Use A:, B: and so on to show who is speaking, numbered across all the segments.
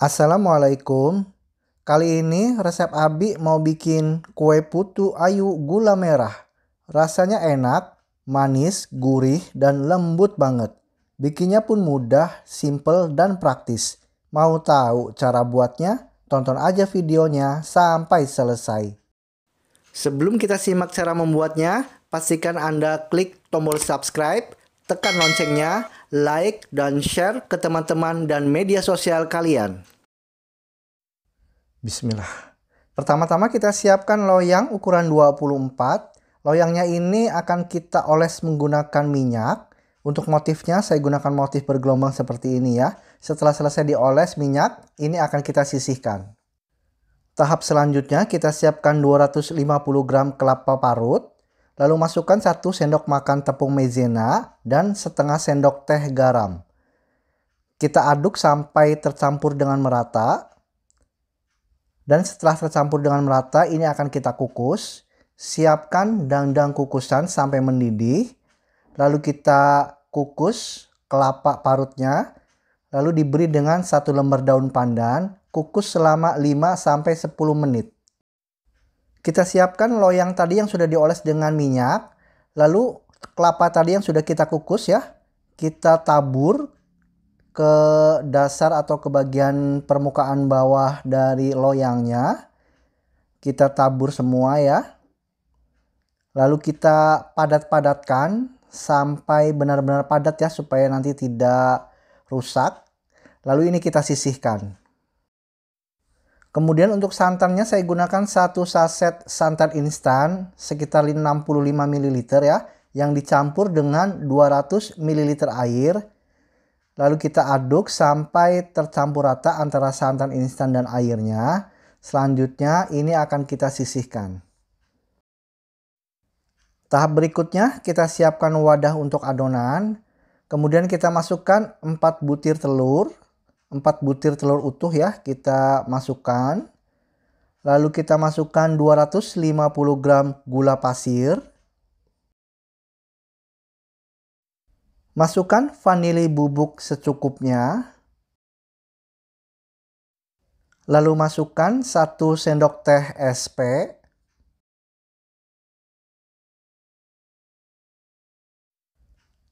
A: Assalamualaikum. Kali ini resep Abi mau bikin kue putu ayu gula merah. Rasanya enak, manis, gurih, dan lembut banget. Bikinnya pun mudah, simple, dan praktis. Mau tahu cara buatnya? Tonton aja videonya sampai selesai. Sebelum kita simak cara membuatnya, pastikan Anda klik tombol subscribe, tekan loncengnya, like, dan share ke teman-teman dan media sosial kalian. Bismillah. Pertama-tama kita siapkan loyang ukuran 24. Loyangnya ini akan kita oles menggunakan minyak. Untuk motifnya saya gunakan motif bergelombang seperti ini ya. Setelah selesai dioles minyak, ini akan kita sisihkan. Tahap selanjutnya kita siapkan 250 gram kelapa parut. Lalu masukkan 1 sendok makan tepung maizena dan setengah sendok teh garam. Kita aduk sampai tercampur dengan merata. Dan setelah tercampur dengan merata, ini akan kita kukus. Siapkan dandang kukusan sampai mendidih. Lalu kita kukus kelapa parutnya. Lalu diberi dengan 1 lembar daun pandan. Kukus selama 5-10 menit. Kita siapkan loyang tadi yang sudah dioles dengan minyak. Lalu kelapa tadi yang sudah kita kukus ya. Kita tabur ke dasar atau ke bagian permukaan bawah dari loyangnya. Kita tabur semua ya. Lalu kita padat-padatkan sampai benar-benar padat ya supaya nanti tidak rusak. Lalu ini kita sisihkan. Kemudian untuk santannya saya gunakan 1 saset santan instan sekitar 65 ml ya. Yang dicampur dengan 200 ml air. Lalu kita aduk sampai tercampur rata antara santan instan dan airnya. Selanjutnya ini akan kita sisihkan. Tahap berikutnya kita siapkan wadah untuk adonan. Kemudian kita masukkan 4 butir telur. 4 butir telur utuh ya kita masukkan. Lalu kita masukkan 250 gram gula pasir. Masukkan vanili bubuk secukupnya. Lalu masukkan 1 sendok teh SP.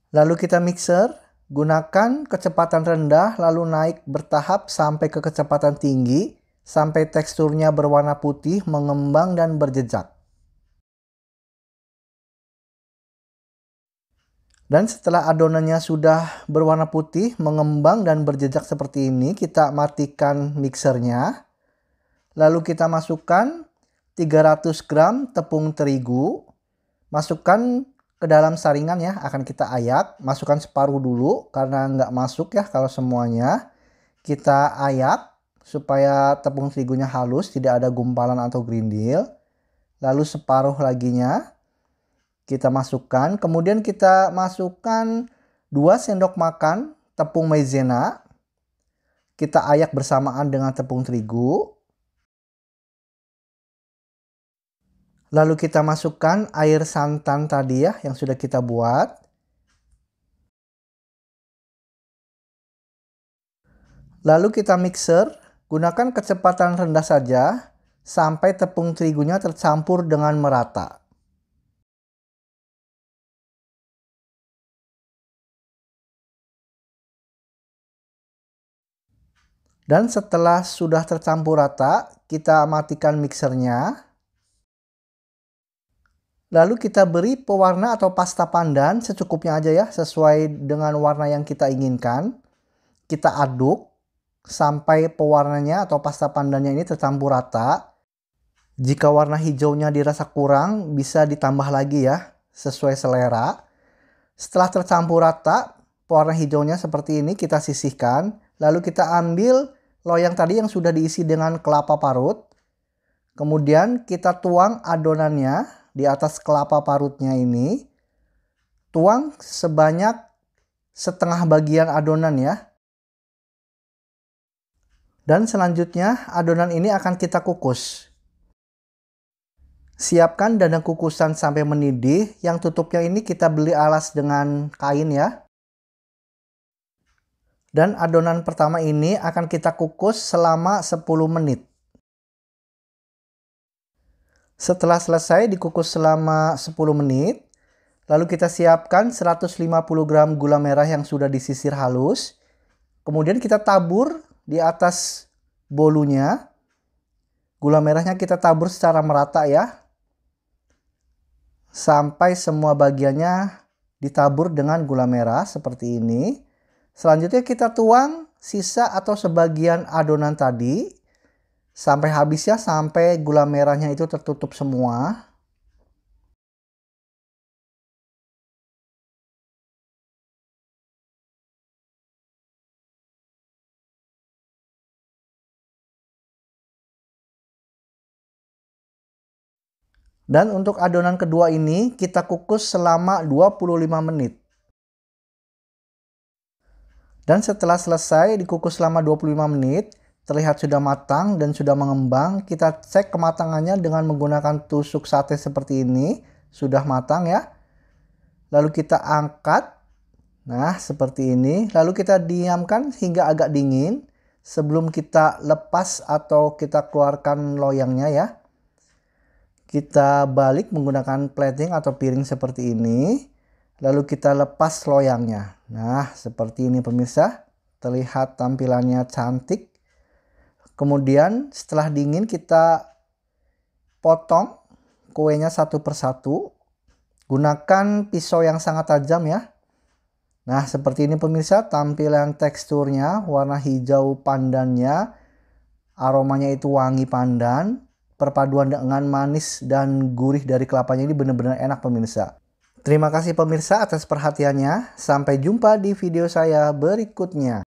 A: Lalu kita mixer. Gunakan kecepatan rendah lalu naik bertahap sampai ke kecepatan tinggi. Sampai teksturnya berwarna putih, mengembang dan berjejak. Dan setelah adonannya sudah berwarna putih, mengembang dan berjejak seperti ini, kita matikan mixernya. Lalu kita masukkan 300 gram tepung terigu. Masukkan ke dalam saringan ya, akan kita ayak. Masukkan separuh dulu karena nggak masuk ya kalau semuanya. Kita ayak supaya tepung terigunya halus, tidak ada gumpalan atau grindil. Lalu separuh laginya kita masukkan, kemudian kita masukkan 2 sendok makan tepung maizena. Kita ayak bersamaan dengan tepung terigu. Lalu kita masukkan air santan tadi ya yang sudah kita buat. Lalu kita mixer, gunakan kecepatan rendah saja sampai tepung terigunya tercampur dengan merata. Dan setelah sudah tercampur rata, kita matikan mixernya. Lalu kita beri pewarna atau pasta pandan secukupnya aja ya, sesuai dengan warna yang kita inginkan. Kita aduk sampai pewarnanya atau pasta pandannya ini tercampur rata. Jika warna hijaunya dirasa kurang, bisa ditambah lagi ya, sesuai selera. Setelah tercampur rata, pewarna hijaunya seperti ini kita sisihkan. Lalu kita ambil loyang tadi yang sudah diisi dengan kelapa parut. Kemudian kita tuang adonannya di atas kelapa parutnya ini. Tuang sebanyak setengah bagian adonan ya. Dan selanjutnya adonan ini akan kita kukus. Siapkan dandang kukusan sampai mendidih. Yang tutupnya ini kita beli alas dengan kain ya. Dan adonan pertama ini akan kita kukus selama 10 menit. Setelah selesai dikukus selama 10 menit, lalu kita siapkan 150 gram gula merah yang sudah disisir halus. Kemudian kita tabur di atas bolunya. Gula merahnya kita tabur secara merata ya. Sampai semua bagiannya ditabur dengan gula merah seperti ini. Selanjutnya kita tuang sisa atau sebagian adonan tadi sampai habis ya, sampai gula merahnya itu tertutup semua. Dan untuk adonan kedua ini kita kukus selama 25 menit. Dan setelah selesai dikukus selama 25 menit, terlihat sudah matang dan sudah mengembang. Kita cek kematangannya dengan menggunakan tusuk sate seperti ini. Sudah matang ya. Lalu kita angkat. Nah, seperti ini. Lalu kita diamkan hingga agak dingin sebelum kita lepas atau kita keluarkan loyangnya ya. Kita balik menggunakan plating atau piring seperti ini. Lalu kita lepas loyangnya. Nah, seperti ini pemirsa. Terlihat tampilannya cantik. Kemudian setelah dingin kita potong kuenya satu persatu. Gunakan pisau yang sangat tajam ya. Nah, seperti ini pemirsa tampilan teksturnya. Warna hijau pandannya. Aromanya itu wangi pandan. Perpaduan dengan manis dan gurih dari kelapanya ini benar-benar enak pemirsa. Terima kasih pemirsa atas perhatiannya. Sampai jumpa di video saya berikutnya.